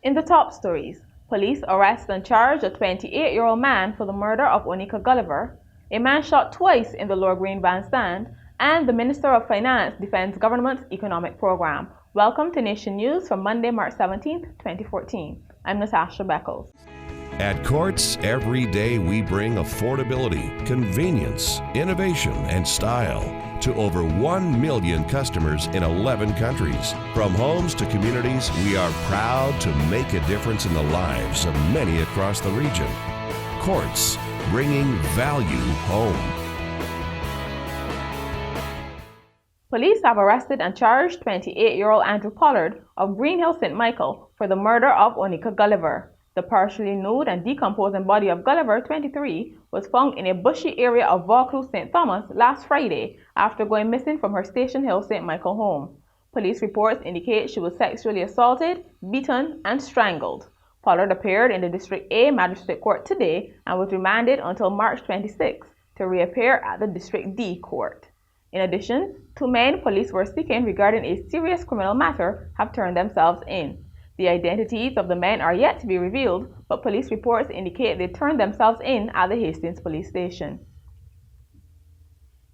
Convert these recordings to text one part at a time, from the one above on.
In the top stories, police arrest and charge a 28-year-old man for the murder of Onicka Gulliver, a man shot twice in the Lower Green Bandstand, and the Minister of Finance defends government's economic program. Welcome to Nation News for Monday, March 17, 2014. I'm Natasha Beckles. At Courts, every day we bring affordability, convenience, innovation, and style to over 1 million customers in 11 countries. From homes to communities, we are proud to make a difference in the lives of many across the region. Courts, bringing value home. Police have arrested and charged 28-year-old Andrew Pollard of Green Hill, St. Michael, for the murder of Onicka Gulliver. The partially nude and decomposing body of Gulliver, 23, was found in a bushy area of Vaucluse, St. Thomas last Friday after going missing from her Station Hill, St. Michael home. Police reports indicate she was sexually assaulted, beaten, and strangled. Pollard appeared in the District A Magistrate Court today and was remanded until March 26 to reappear at the District D Court. In addition, 2 men police were seeking regarding a serious criminal matter have turned themselves in. The identities of the men are yet to be revealed, but police reports indicate they turned themselves in at the Hastings police station.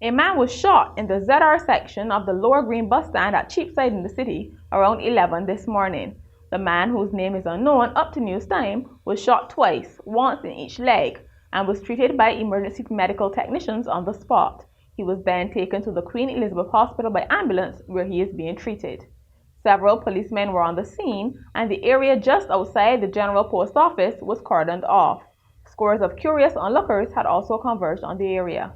A man was shot in the ZR section of the Lower Green bus stand at Cheapside in the city around 11 this morning. The man, whose name is unknown up to news time, was shot twice, once in each leg, and was treated by emergency medical technicians on the spot. He was then taken to the Queen Elizabeth Hospital by ambulance, where he is being treated. Several policemen were on the scene, and the area just outside the General Post Office was cordoned off. Scores of curious onlookers had also converged on the area.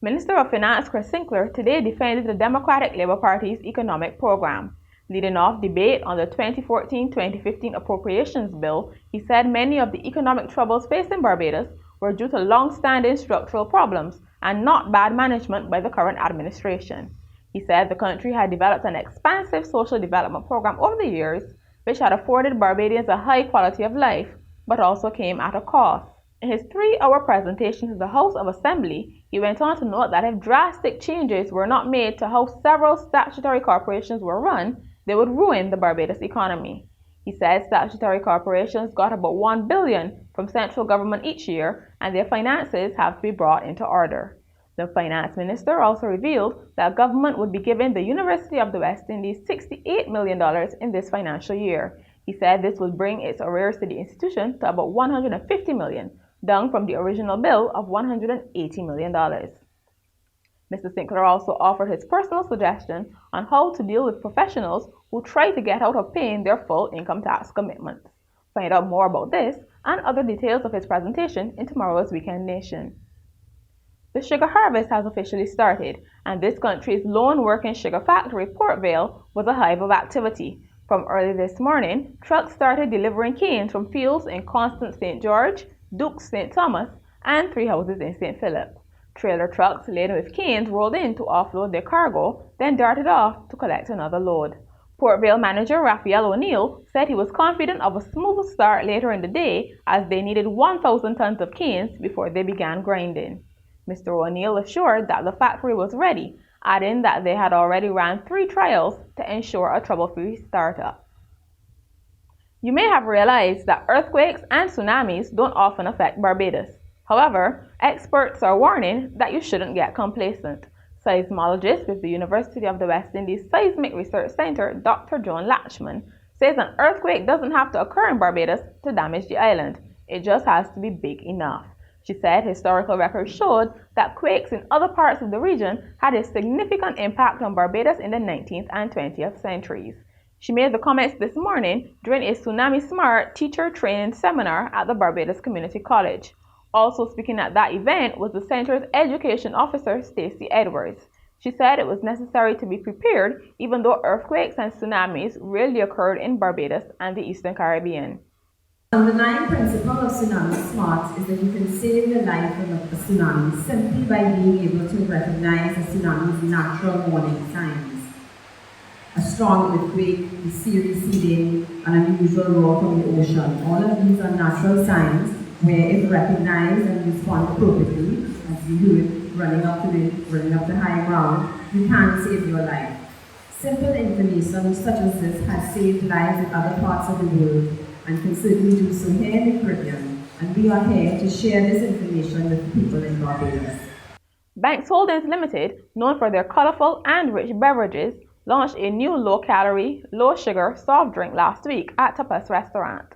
Minister of Finance Chris Sinclair today defended the Democratic Labour Party's economic program. Leading off debate on the 2014-2015 appropriations bill, he said many of the economic troubles facing Barbados were due to long-standing structural problems and not bad management by the current administration. He said the country had developed an expansive social development program over the years, which had afforded Barbadians a high quality of life, but also came at a cost. In his 3-hour presentation to the House of Assembly, he went on to note that if drastic changes were not made to how several statutory corporations were run, they would ruin the Barbados economy. He said statutory corporations got about $1 billion from central government each year, and their finances have to be brought into order. The finance minister also revealed that government would be giving the University of the West Indies $68 million in this financial year. He said this would bring its arrears to the institution to about $150 million, down from the original bill of $180 million. Mr. Sinclair also offered his personal suggestion on how to deal with professionals who try to get out of paying their full income tax commitments. Find out more about this and other details of his presentation in tomorrow's Weekend Nation. The sugar harvest has officially started, and this country's lone working sugar factory, Port Vale, was a hive of activity. From early this morning, trucks started delivering canes from fields in Constance St. George, Dukes St. Thomas, and 3 houses in St. Philip. Trailer trucks laden with canes rolled in to offload their cargo, then darted off to collect another load. Port Vale manager Raphael O'Neill said he was confident of a smooth start later in the day, as they needed 1,000 tons of canes before they began grinding. Mr. O'Neill assured that the factory was ready, adding that they had already ran 3 trials to ensure a trouble-free startup. You may have realized that earthquakes and tsunamis don't often affect Barbados. However, experts are warning that you shouldn't get complacent. Seismologist with the University of the West Indies Seismic Research Center, Dr. Joan Latchman, says an earthquake doesn't have to occur in Barbados to damage the island. It just has to be big enough. She said historical records showed that quakes in other parts of the region had a significant impact on Barbados in the 19th and 20th centuries. She made the comments this morning during a Tsunami Smart teacher training seminar at the Barbados Community College. Also speaking at that event was the center's education officer, Stacey Edwards. She said it was necessary to be prepared, even though earthquakes and tsunamis rarely occurred in Barbados and the Eastern Caribbean. The underlying principle of Tsunami Smarts is that you can save your life from a tsunami simply by being able to recognize a tsunami's natural warning signs. A strong earthquake, the sea receding, an unusual roar from the ocean. All of these are natural signs where, if recognized and respond appropriately, as you do it running up the high ground, you can save your life. Simple information such as this has saved lives in other parts of the world and can certainly do so here in the Caribbean, and we are here to share this information with the people in Barbados. Banks Holdings Limited, known for their colorful and rich beverages, launched a new low-calorie, low-sugar soft drink last week at Tapas Restaurant.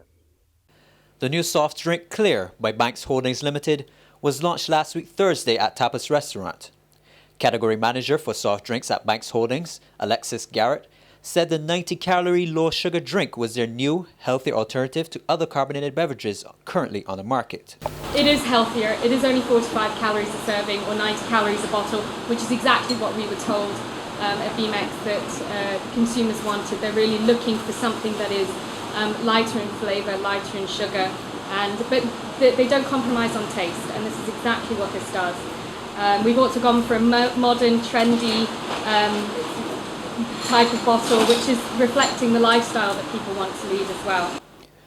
The new soft drink Clear by Banks Holdings Limited was launched last week Thursday at Tapas Restaurant. Category manager for soft drinks at Banks Holdings, Alexis Garrett, said the 90-calorie low-sugar drink was their new, healthier alternative to other carbonated beverages currently on the market. It is healthier. It is only 45 calories a serving or 90 calories a bottle, which is exactly what we were told at BMEX that consumers wanted. They're really looking for something that is lighter in flavour, lighter in sugar, but they don't compromise on taste, and this is exactly what this does. We've also gone for a modern, trendy type of bottle, which is reflecting the lifestyle that people want to lead as well.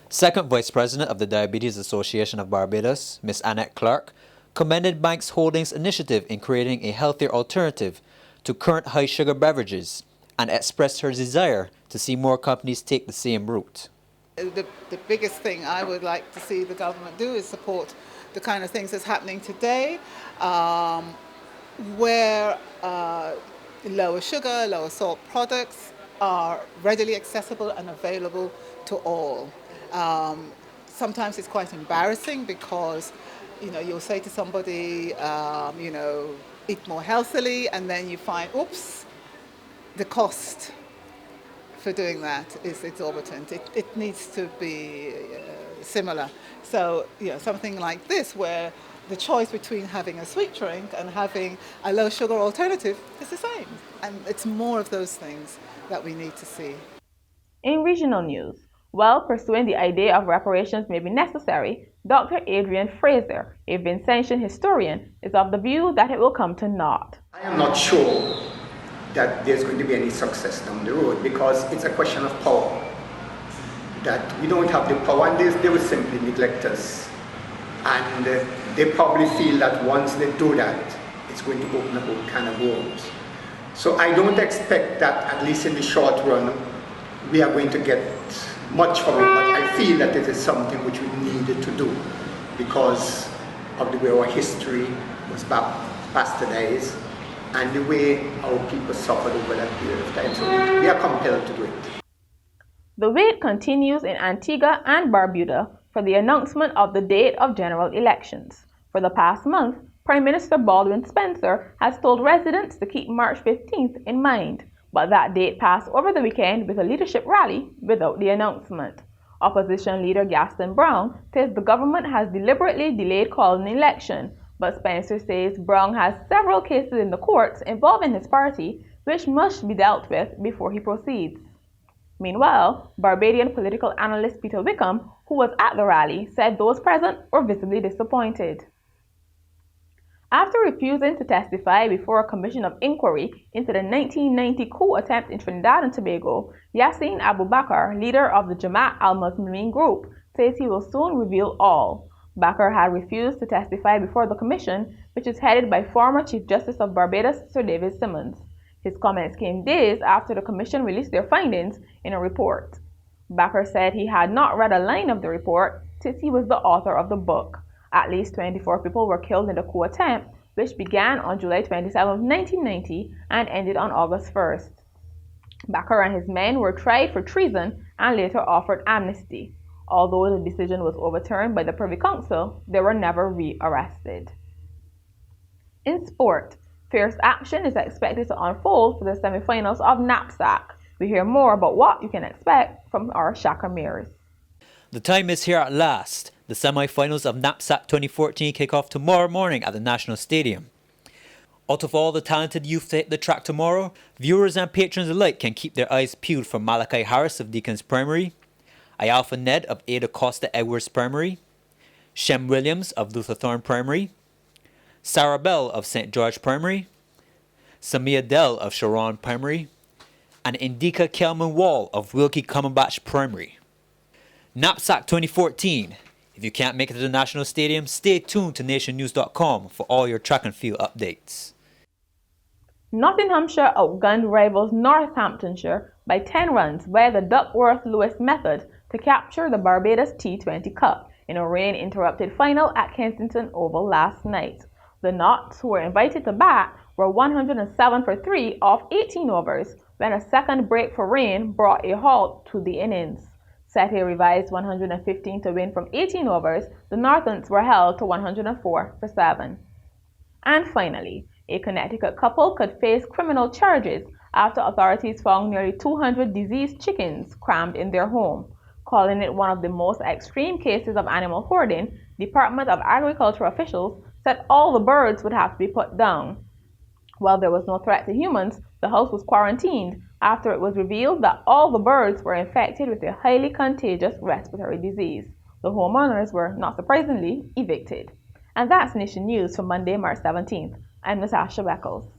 Second Vice President of the Diabetes Association of Barbados, Ms. Annette Clark, commended Banks Holdings' initiative in creating a healthier alternative to current high-sugar beverages and expressed her desire to see more companies take the same route. The biggest thing I would like to see the government do is support the kind of things that's happening today, where lower sugar, lower salt products are readily accessible and available to all. Sometimes it's quite embarrassing because, you'll say to somebody, eat more healthily, and then you find, oops, the cost for doing that is exorbitant. It needs to be similar. So, something like this where the choice between having a sweet drink and having a low sugar alternative is the same. And it's more of those things that we need to see. In regional news, while pursuing the idea of reparations may be necessary, Dr. Adrian Fraser, a Vincentian historian, is of the view that it will come to naught. I am not sure that there's going to be any success down the road because it's a question of power. That we don't have the power, and they will simply neglect us. And they probably feel that once they do that, it's going to open a whole can of worms. So I don't expect that, at least in the short run, we are going to get much from it, but I feel that it is something which we needed to do because of the way our history was bastardized and the way our people suffered over that period of time. So we are compelled to do it. The wait continues in Antigua and Barbuda for the announcement of the date of general elections. For the past month, Prime Minister Baldwin Spencer has told residents to keep March 15th in mind, but that date passed over the weekend with a leadership rally without the announcement. Opposition leader Gaston Brown says the government has deliberately delayed calling an election, but Spencer says Brown has several cases in the courts involving his party which must be dealt with before he proceeds. Meanwhile, Barbadian political analyst Peter Wickham, who was at the rally, said those present were visibly disappointed. After refusing to testify before a commission of inquiry into the 1990 coup attempt in Trinidad and Tobago, Yassin Abu Bakr, leader of the Jamaat al-Muslimin group, says he will soon reveal all. Bakr had refused to testify before the commission, which is headed by former Chief Justice of Barbados, Sir David Simmons. His comments came days after the commission released their findings in a report. Bakr said he had not read a line of the report since he was the author of the book. At least 24 people were killed in the coup attempt, which began on July 27, 1990 and ended on August 1st. Bakr and his men were tried for treason and later offered amnesty. Although the decision was overturned by the Privy Council, they were never re-arrested. In sport, fierce action is expected to unfold for the semi-finals of Knapsack. We hear more about what you can expect from our Shaka Mears. The time is here at last. The semi-finals of Knapsack 2014 kick off tomorrow morning at the National Stadium. Out of all the talented youth to hit the track tomorrow, viewers and patrons alike can keep their eyes peeled for Malachi Harris of Deacon's Primary, Ialpha Ned of Ada Costa Edwards Primary, Shem Williams of Luther Thorne Primary, Sarah Bell of St. George Primary, Samia Dell of Sharon Primary, and Indika Kelman Wall of Wilkie Cumberbatch Primary. Knapsack 2014. If you can't make it to the National Stadium, stay tuned to nationnews.com for all your track and field updates. Nottinghamshire outgunned rivals Northamptonshire by 10 runs via the Duckworth-Lewis method to capture the Barbados T20 Cup in a rain-interrupted final at Kensington Oval last night. The Knots, who were invited to bat, were 107 for 3 off 18 overs when a second break for rain brought a halt to the innings. Set a revised 115 to win from 18 overs, the Northants were held to 104 for 7. And finally, a Connecticut couple could face criminal charges after authorities found nearly 200 diseased chickens crammed in their home. Calling it one of the most extreme cases of animal hoarding, Department of Agriculture officials said all the birds would have to be put down. While there was no threat to humans, the house was quarantined after it was revealed that all the birds were infected with a highly contagious respiratory disease. The homeowners were, not surprisingly, evicted. And that's Nation News for Monday, March 17th. I'm Natasha Beckles.